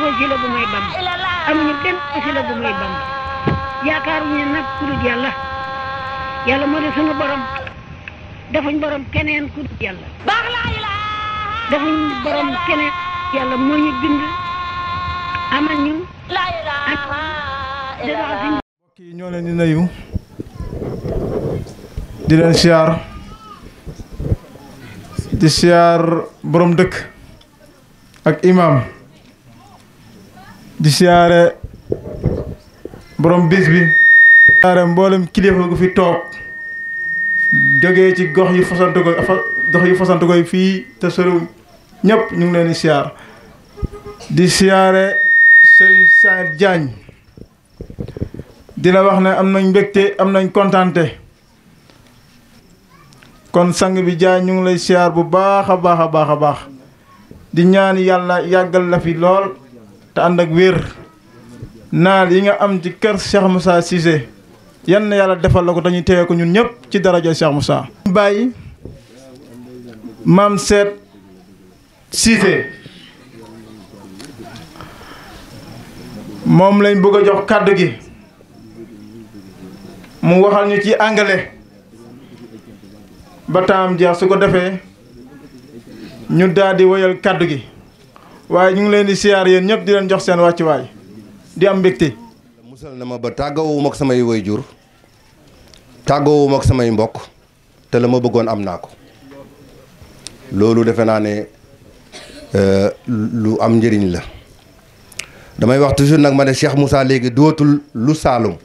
wasila bu may Bamba amuñu benn wasila bu may Bamba yaakaaruñu nag ku dul yàlla yàlla moo di sunu borom defuñ borom keneen ku dul yàlla defuñ borom keneen yàlla moo ñu bind amal ñu mbokk yi ñoo leen di nuyu di leen siyaar borom dëkk ak imam di siyaare borom bis bi siyaare mboolem kilifa gu fi toog jógee ci gox yu fasantu koy fii te soriw ñëpp ñu ngi leen di siyaare Serigne Cheikh Diagne di la wax ne am nañ mbégte am nañ kontante kon sang bi Diagne ñu ngi lay siyaar bu baax a baax di ñaan yàlla yàggal la fi lool te ànd ak wér naal yi nga am ci kër Cheikh Moussa Cissé yan na yàlla defal la ko dañuy teewe ko ñun ñëpp ci daraja Cheikh Moussa bàyyi Mame Sétt Cissé moom lañ bëgg a jox kàddu gi mu waxal ñu ci angale ba taam jeex su ko defee ñu daal di woyal kàddu gi waaye ñu ngi leen di siyaar yéen ñëpp di leen jox seen wàccuwaay di am mbégte. musal na ma ba tàggoowuma ak samay waajur tàggoowuma ak samay mbokk te la ma bëggoon am naa ko loolu defe naa ne lu am njëriñ la damay wax toujours nag ma ne Cheikh Moussa léegi dootul lu Saalum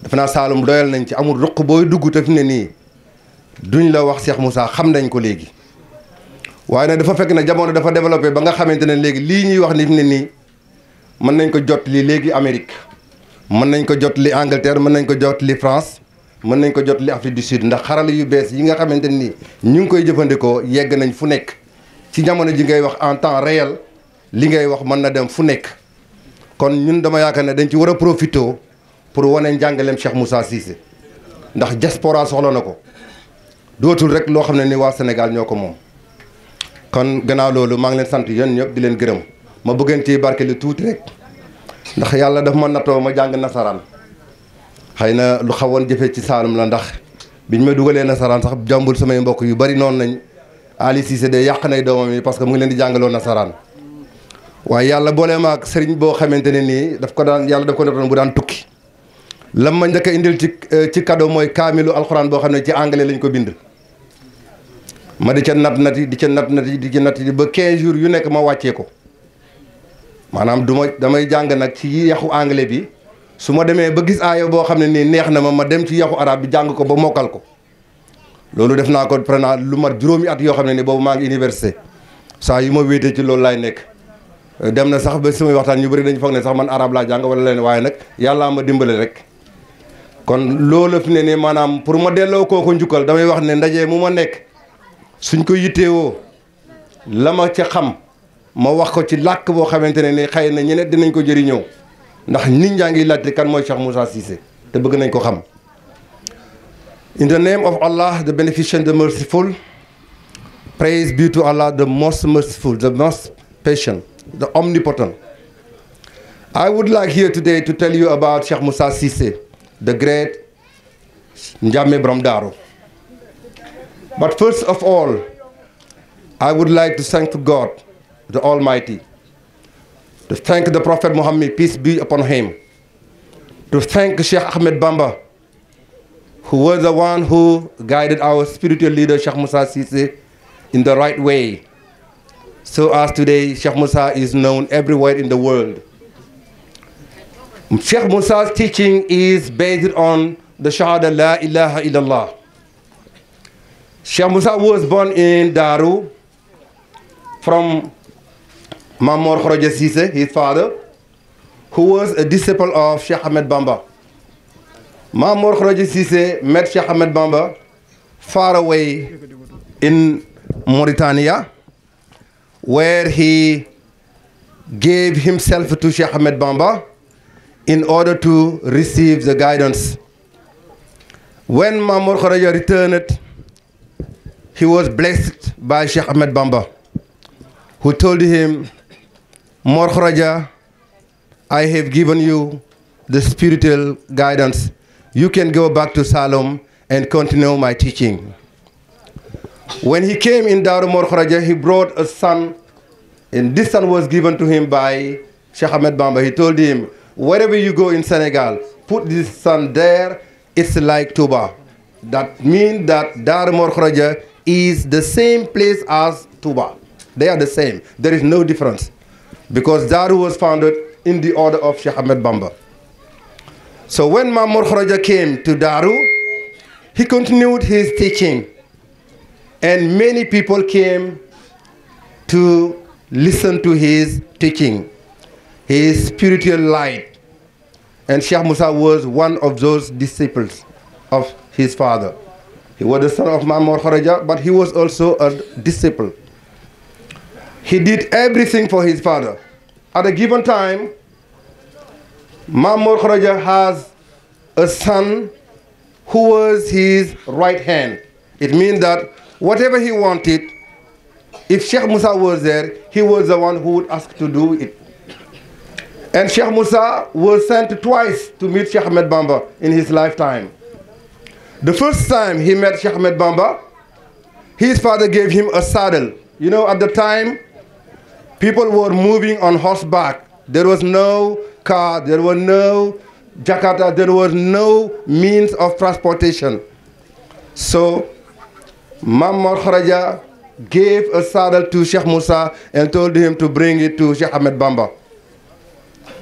defe naa Saalum doyal nañ ci amul ruq booy dugg te fi ne nii duñ la wax Cheikh Moussa xam nañ ko léegi waaye nag dafa fekk ne jamono dafa développé ba nga xamante ne léegi lii ñuy wax ni fi ne nii mën nañ ko jot li léegi Amérique mën nañ ko jot li Angleterre mën nañ ko jot li France mën nañ ko jot li Afrique du Sud ndax xarala yu bees yi nga xamante ni ñu ngi koy jëfandikoo yegg nañ fu nekk ci jamono ji ngay wax en temps réel li ngay wax mën na dem fu nekk kon ñun dama yaakaar ne dañ ci war a profité pour wane njàngaleem Cheikh Moussa Cissé ndax diaspora soxla na ko dootul rek loo xam ne ni waa Sénégal ñoo ko moom kon gannaaw loolu maa ngi leen sant yéen ñëpp di leen gërëm ma bëggeen ci barke li tuuti rek ndax yàlla daf ma nattoo ma jàng nasaraan xëy na lu xawoon jëfee ci Saalum la ndax biñ ma dugalee nasaraan sax jàmbul samay mbokk yu bari noonu nañ Ali Cissé de yàq nay doomam yi parce que mu ngi leen di jàngaloo nasaraan waaye yàlla boole ma ak sëriñ boo xamante ne nii daf ko daan yàlla daf ko nattoon bu daan tukki lam ma njëkk a indil ci cadeau mooy kaamilu alxuraan boo xam ne ci anglais lañ ko bind ma di ca nat nati ba 15 jours yu nekk ma wàccee ko maanaam damay jàng nag ci yaxu anglais bi su ma demee ba gis aaya boo xam ne nii neex na ma dem ci yaxu arab bi jàng ko ba mokkal ko loolu def naa ko prenant lu mat juróomi at yoo xam ne ni boobu maa ngi université saa yu ma wéetee ci loolu laay nekk dem na sax ba samay waxtaan ñu bëri dañu foog ne sax man arab laa jàng wala leen waaye nag yàllaa ma dimbale rek kon loolu fi ne nii maanaam pour ma delloo kooku njukkal damay wax ne ndaje mu ma nekk suñ ko yitteewoo la ma ca xam ma wax ko ci làkk boo xamante ne ni xëy na ñeneen dinañ ko jëriñoo ndax nit ñaa ngi laajte kan mooy Cheikh Moussa Cissé te bëgg nañ ko xam. In the name of Allah, the beneficent, the merciful, praise be to Allah, the most merciful, the most patient, the omnipotent. I would like here today to tell you about Cheikh Moussa Cissé, the great Njame Borom Daaru. But first of all, I would like to thank God, the Almighty, to thank the Prophet Muhammad, peace be upon him, to thank Sheikh Ahmed Bamba, who was the one who guided our spiritual leader, Cheikh Moussa Cissé, in the right way. So as today, Cheikh Moussa is known everywhere in the world. Cheikh Moussa's teaching is based on the Shahada La ilaha illallah. Cheikh Moussa was born in Daru from Mame Cissé, his father, who was a disciple of Cheikh Ahmed Bamba. Mame Cissé met Cheikh Ahmed Bamba far away in Mauritania, where he gave himself to Cheikh Ahmed Bamba in order to receive the guidance. When Mame returned, he was blessed by Cheikh Ahmed Bamba, who told him Mor Kharaja, I have given you the spiritual guidance. You can go back to Salom and continue my teaching. When he came in Daru Mor Kharaja, he brought a son, and this son was given to him by Cheikh Ahmed Bamba. He told him, wherever you go in Senegal, put this son there, it's like Touba. That means that Daru Mor Kharaja is the same place as Touba. They are the same. There is no difference. Because Daru was founded in the order of Cheikh Ahmed Bamba. So when Mame Mor Kharaja came to Daru, he continued his teaching. And many people came to listen to his teaching, his spiritual light. And Cheikh Musa was one of those disciples of his father. He was the son of Mame Mor Kharaja, but he was also a disciple. He did everything for his father. At a given time, Mame Mor Kharaja has a son who was his right hand. It means that whatever he wanted, if Cheikh Musa was there, he was the one who would ask to do it. And Cheikh Musa was sent twice to meet Cheikh Ahmed Bamba in his lifetime. The first time he met Cheikh Ahmed Bamba, his father gave him a saddle. You know, at the time, people were moving on horseback. There was no car, there was no Jakarta, there was no means of transportation. So, Mame Mor Kharaja gave a saddle to Cheikh Musa and told him to bring it to Cheikh Ahmed Bamba.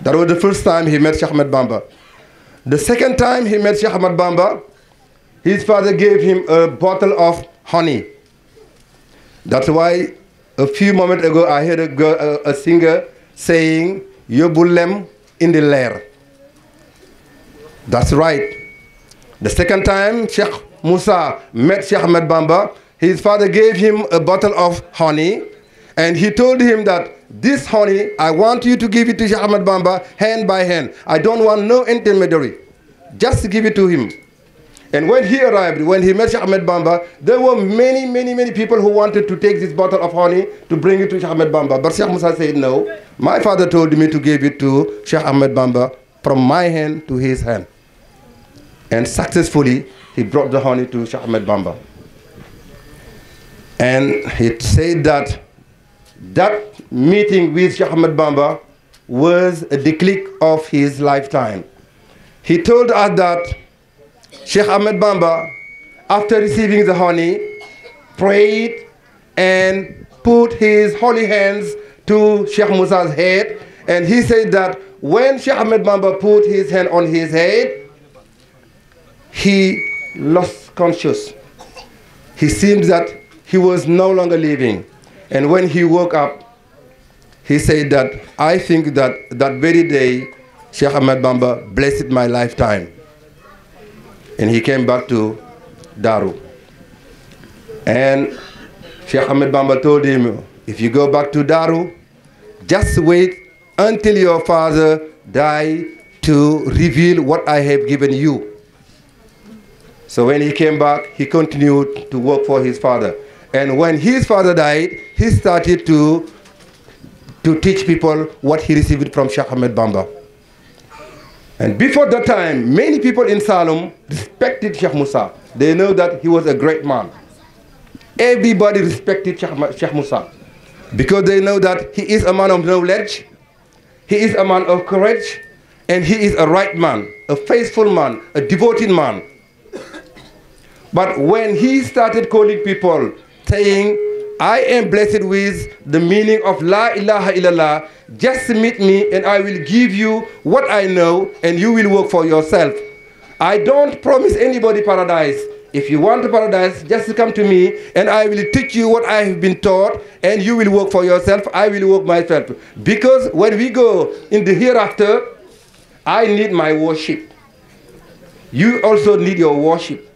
That was the first time he met Cheikh Ahmed Bamba. The second time he met Cheikh Ahmed Bamba, his father gave him a bottle of honey. That's why a few moments ago I heard a singer saying, Yobulem in the lair. That's right. The second time Cheikh Musa met Cheikh Ahmed Bamba, his father gave him a bottle of honey, and he told him that this honey, I want you to give it to Cheikh Ahmed Bamba hand by hand. I don't want no intermediary. Just give it to him. And when he arrived, when he met Cheikh Ahmed Bamba, there were many people who wanted to take this bottle of honey to bring it to Cheikh Ahmed Bamba. But Cheikh Musa said, no, my father told me to give it to Cheikh Ahmed Bamba from my hand to his hand. And successfully, he brought the honey to Cheikh Ahmed Bamba. And he said that that meeting with Cheikh Ahmed Bamba was the click of his lifetime. He told us that Cheikh Ahmed Bamba, after receiving the honey, prayed and put his holy hands to Cheikh Musa's head. And he said that when Cheikh Ahmed Bamba put his hand on his head, he lost consciousness. He seemed that he was no longer living. And when he woke up, he said that, I think that that very day, Cheikh Ahmed Bamba blessed my lifetime. And he came back to Daru. And Cheikh Ahmed Bamba told him, if you go back to Daru, just wait until your father dies to reveal what I have given you. So when he came back, he continued to work for his father. And when his father died, he started to teach people what he received from Cheikh Ahmed Bamba. And before that time, many people in Salom respected Cheikh Musa. They know that he was a great man. Everybody respected Cheikh Musa because they know that he is a man of knowledge, he is a man of courage, and he is a right man, a faithful man, a devoted man. But when he started calling people, saying, I am blessed with the meaning of La ilaha illallah, just meet me and I will give you what I know and you will work for yourself. I don't promise anybody paradise. If you want paradise, just come to me and I will teach you what I have been taught and you will work for yourself, I will work myself. Because when we go in the hereafter, I need my worship. You also need your worship.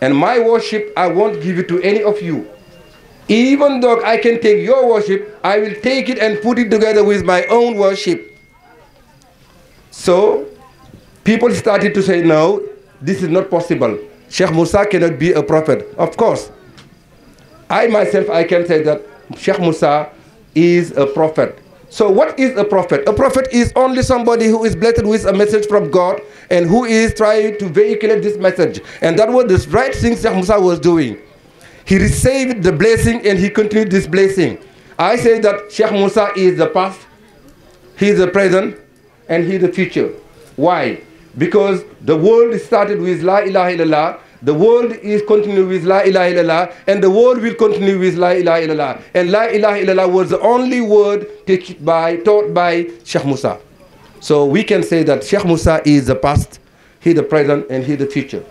And my worship, I won't give it to any of you. Even though I can take your worship, I will take it and put it together with my own worship. So, people started to say, no, this is not possible. Cheikh Musa cannot be a prophet. Of course, I myself, I can say that Cheikh Musa is a prophet. So what is a prophet? A prophet is only somebody who is blessed with a message from God and who is trying to vehiculate this message. And that was the right thing Cheikh Moussa was doing. He received the blessing and he continued this blessing. I say that Cheikh Moussa is the past, he is the present, and he is the future. Why? Because the world started with La ilaha illallah, the world is continuing with La ilaha illallah, and the world will continue with La ilaha illallah. And La ilaha illallah was the only word taught by Cheikh Moussa. So we can say that Cheikh Moussa is the past, he the present, and he the future.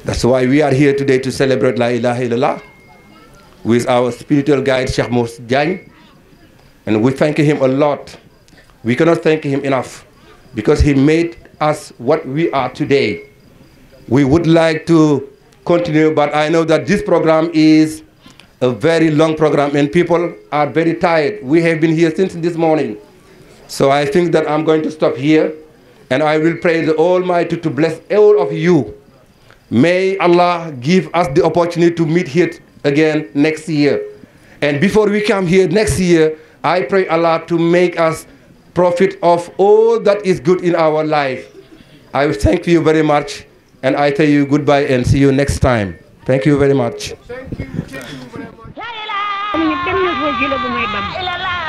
That's why we are here today to celebrate La ilaha illallah with our spiritual guide Cheikh Diagne. And we thank him a lot. We cannot thank him enough because he made us what we are today. We would like to continue, but I know that this program is a very long program and people are very tired. We have been here since this morning. So I think that I'm going to stop here and I will pray the Almighty to bless all of you. May Allah give us the opportunity to meet here again next year. And before we come here next year, I pray Allah to make us profit of all that is good in our life. I thank you very much. And I tell you goodbye and see you next time. Thank you very much. amuñu benn wasila bu may bam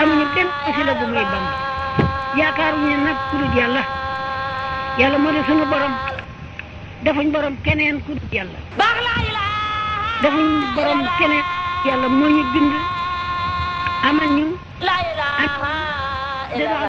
amuñu benn wasila bu may bam yaakaaruñu nag ku dul yàlla yàlla moo di sunu borom defuñ borom keneen ku dul yàlla defuñ borom keneen yàlla moo ñu bind amal ñu